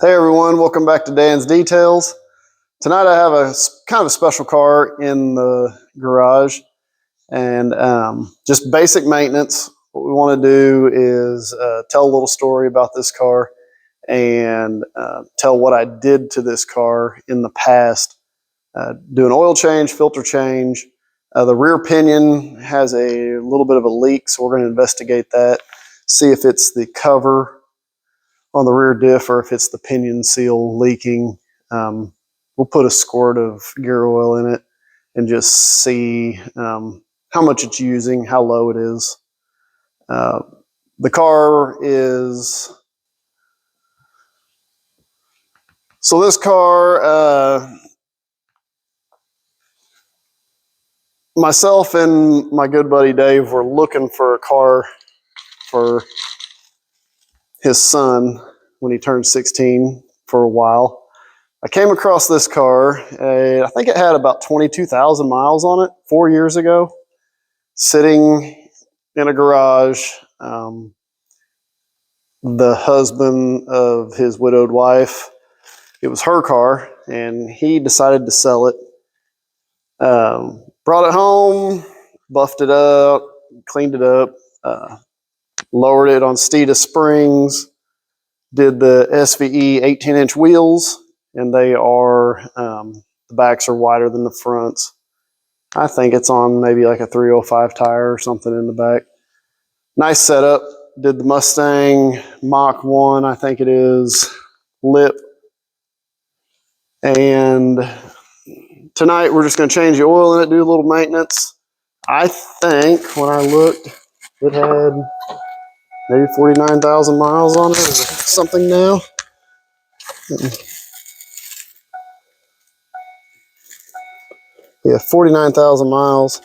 Hey everyone, welcome back to Dan's Details. Tonight I have a kind of a special car in the garage and just basic maintenance. What we want to do is tell a little story about this car and tell what I did to this car in the past. Do an oil change, filter change. The rear pinion has a little bit of a leak, so we're going to investigate that, see if it's the cover on the rear diff or if it's the pinion seal leaking. We'll put a squirt of gear oil in it and just see how much it's using, how low it is. The car is, so this car, myself and my good buddy Dave were looking for a car for his son when he turned 16 for a while. I came across this car. I think it had about 22,000 miles on it 4 years ago, sitting in a garage. The husband of his widowed wife, it was her car, and he decided to sell it. Brought it home, buffed it up, cleaned it up, lowered it on Steeda springs, did the SVE 18-inch wheels, and they are, the backs are wider than the fronts. I think it's on maybe like a 305 tire or something in the back. Nice setup. Did the Mustang Mach 1, I think it is, lip. And tonight we're just going to change the oil in it, do a little maintenance. I think when I looked, it had maybe 49,000 miles on it or something now. Yeah, 49,000 miles.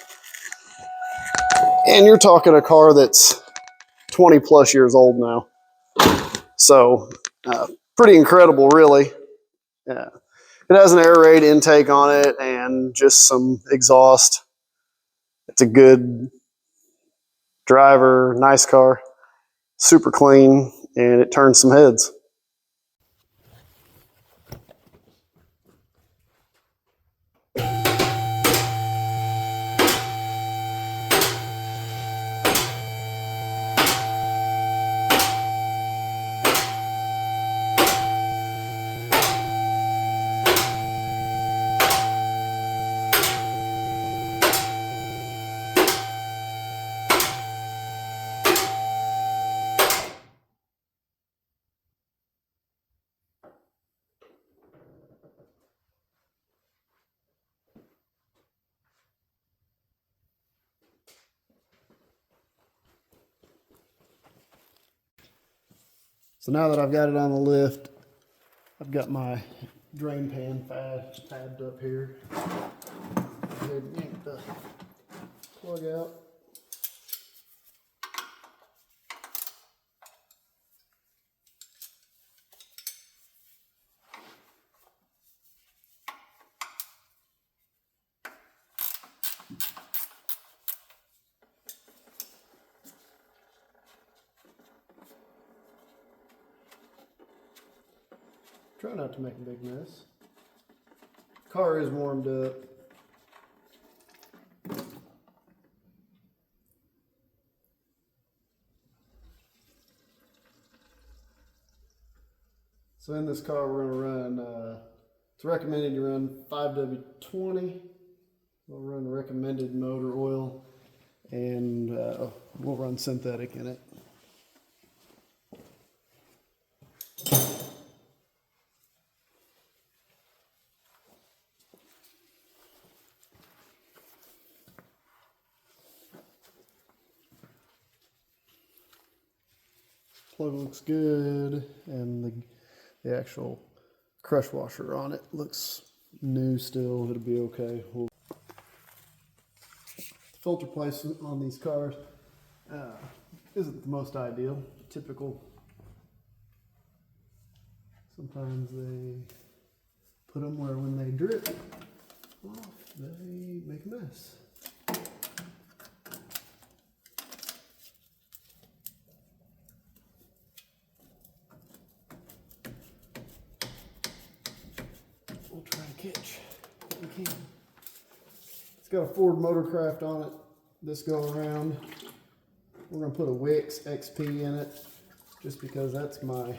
And you're talking a car that's 20 plus years old now. So pretty incredible, really. Yeah. It has an air raid intake on it and just some exhaust. It's a good driver, nice car, super clean, and it turns some heads. So now that I've got it on the lift, I've got my drain pan fabbed up here. Go ahead and yank the plug out. Try not to make a big mess. Car is warmed up. So in this car we're going to run, it's recommended you run 5W20. We'll run recommended motor oil, and we'll run synthetic in it. Plug looks good, and the actual crush washer on it looks new still. It'll be okay. Filter placement on these cars isn't the most ideal. Typical. Sometimes they put them where when they drip off, they make a mess. catch what we can. It's got a Ford Motorcraft on it this go around. We're going to put a Wix XP in it just because that's my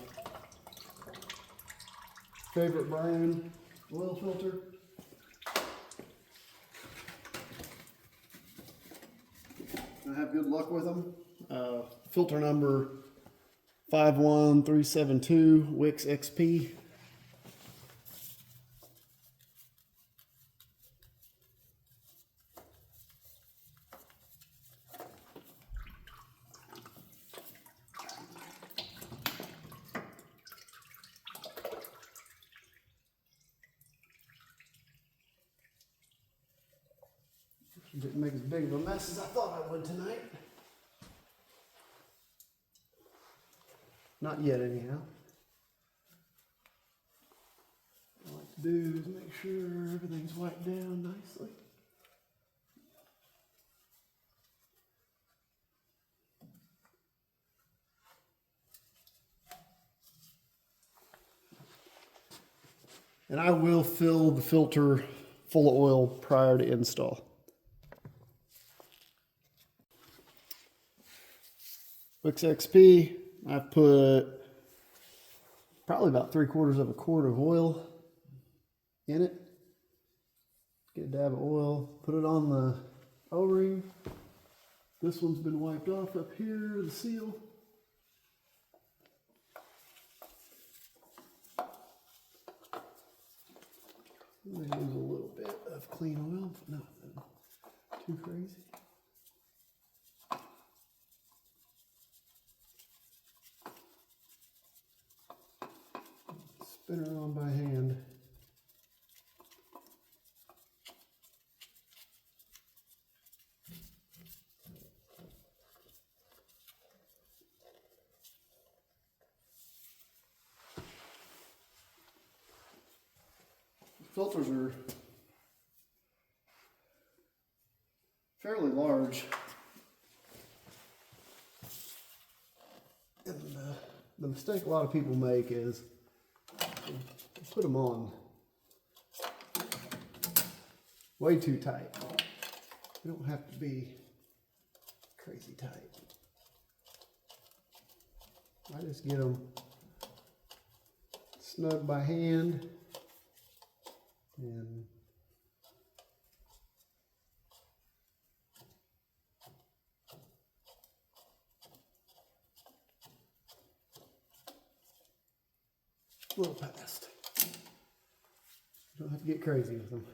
favorite brand oil filter. I have good luck with them. Filter number 51372 Wix XP. Didn't make as big of a mess as I thought I would tonight. Not yet, anyhow. What I like to do is make sure everything's wiped down nicely. And I will fill the filter full of oil prior to install. Wix XP, I've put probably about 3/4 of a quart of oil in it. Get a dab of oil, put it on the O-ring. This one's been wiped off up here, the seal. Maybe use a little bit of clean oil, but nothing too crazy. Spin her on by hand. The filters are fairly large. And the mistake a lot of people make is put them on way too tight. They don't have to be crazy tight. I just get them snug by hand and a little past. You don't have to get crazy with them.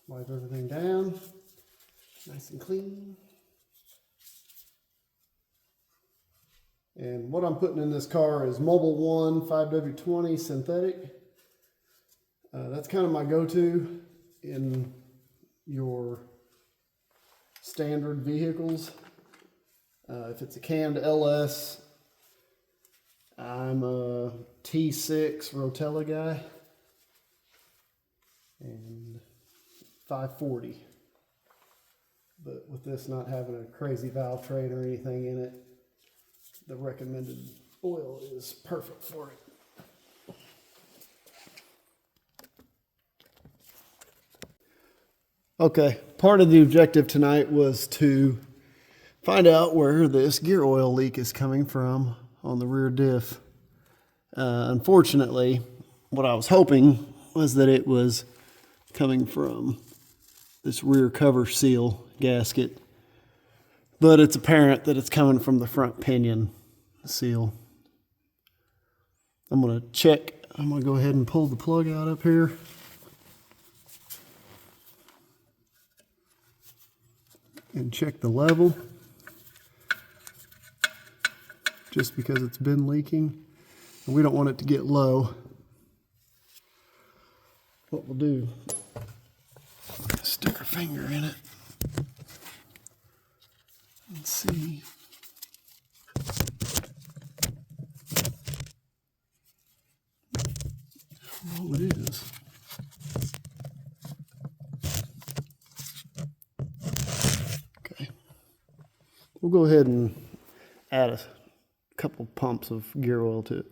Wipe everything down, nice and clean. And what I'm putting in this car is Mobile One 5W20 synthetic. That's kind of my go-to in your standard vehicles. If it's a canned LS, I'm a T6 Rotella guy and 540. But with this not having a crazy valve train or anything in it, the recommended oil is perfect for it. Okay, part of the objective tonight was to find out where this gear oil leak is coming from on the rear diff. Unfortunately, what I was hoping was that it was coming from this rear cover seal gasket, but it's apparent that it's coming from the front pinion seal. I'm going to check. I'm going to go ahead and pull the plug out up here. And check the level. Just because it's been leaking. And we don't want it to get low. What we'll do, stick our finger in it and see. How it is. Okay. We'll go ahead and add a couple pumps of gear oil to it.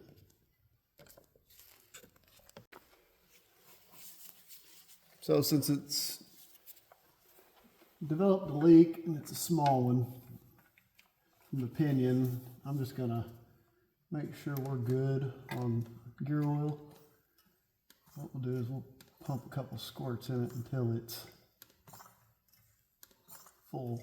So since it's developed a leak and it's a small one from the pinion, I'm just gonna make sure we're good on gear oil. What we'll do is we'll pump a couple squirts in it until it's full.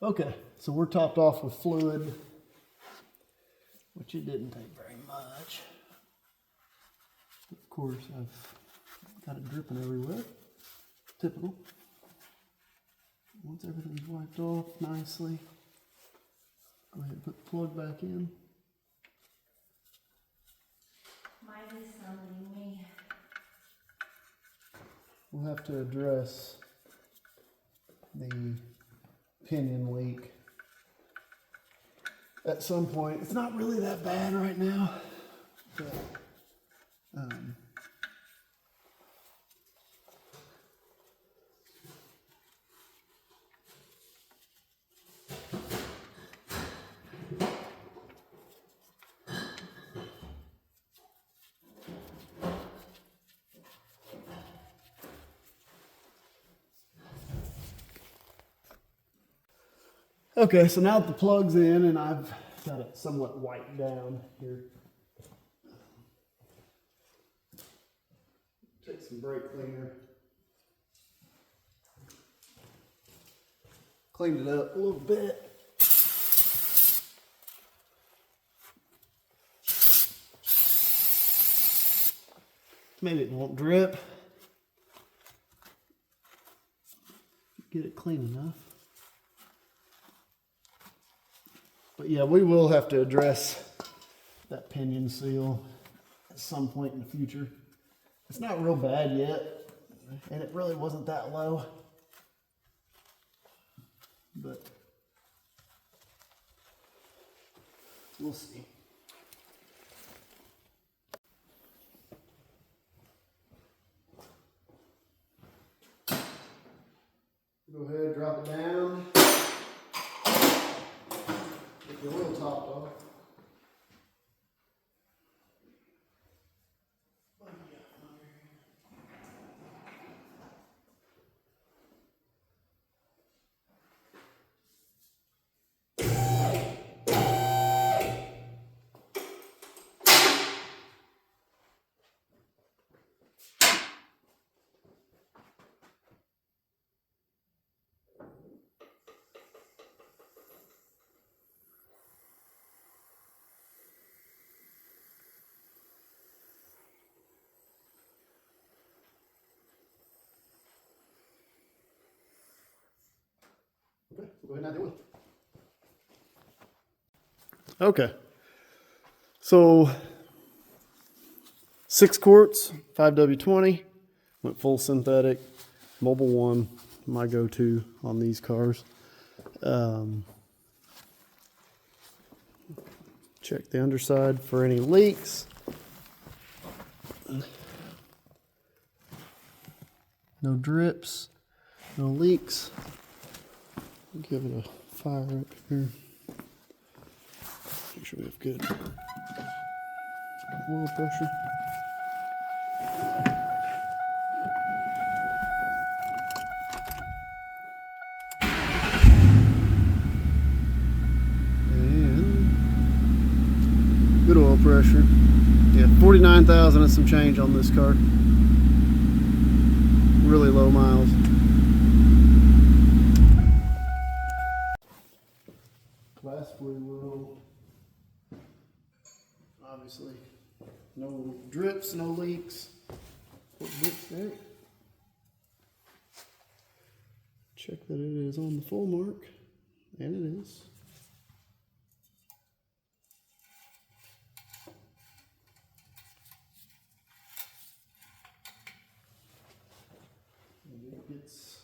Okay, so we're topped off with fluid, which it didn't take very much. Of course, I've got it dripping everywhere. Typical. Once everything's wiped off nicely, go ahead and put the plug back in. Mine is summoning me. We'll have to address the pinion leak at some point. It's not really that bad right now, but okay, so now that the plug's in and I've got it somewhat wiped down here, take some brake cleaner, cleaned it up a little bit. Maybe it won't drip. Get it clean enough. But yeah, we will have to address that pinion seal at some point in the future. It's not real bad yet, and it really wasn't that low. But we'll see. Go ahead, drop it down. Get the oil topped off. Okay, so go ahead and add the oil. Okay, so 6 quarts, 5W20, went full synthetic, Mobile 1, my go-to on these cars. Check the underside for any leaks. No drips, no leaks. Give it a fire up here. Make sure we have good oil pressure. And good oil pressure. Yeah, 49,000 and some change on this car. Really low miles. Lastly, we'll obviously no drips, no leaks. Put dipstick. Check that it is on the full mark, and it is. And it gets